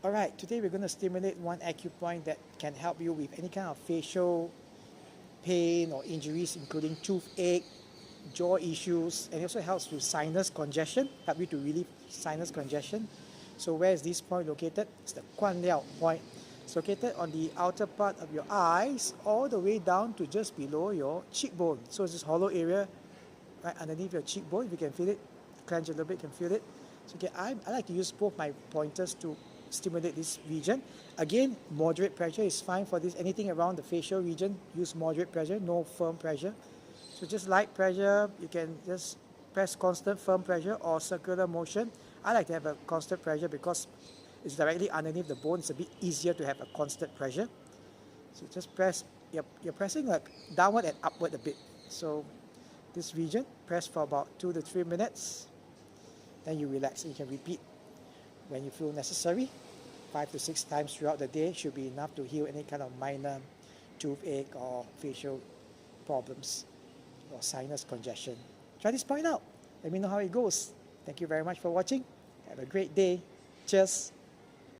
Alright, today we're going to stimulate one acupoint that can help you with any kind of facial pain or injuries, including toothache, jaw issues, and it also helps with sinus congestion, help you to relieve sinus congestion. So where is this point located? It's the Quanliao point. It's located on the outer part of your eyes, all the way down to just below your cheekbone. So it's this hollow area right underneath your cheekbone. If you can feel it, clench a little bit, you can feel it. So okay, I like to use both my pointers to stimulate this region. Again, moderate pressure is fine for this. Anything around the facial region, use moderate pressure, no firm pressure. So just light pressure, you can just press constant firm pressure or circular motion. I like to have a constant pressure because it's directly underneath the bone. It's a bit easier to have a constant pressure. So just press, you're pressing like downward and upward a bit. So this region, press for about 2 to 3 minutes. Then you relax and you can repeat when you feel necessary. 5 to 6 times throughout the day should be enough to heal any kind of minor toothache or facial problems or sinus congestion. Try this point out. Let me know how it goes. Thank you very much for watching. Have a great day. Cheers.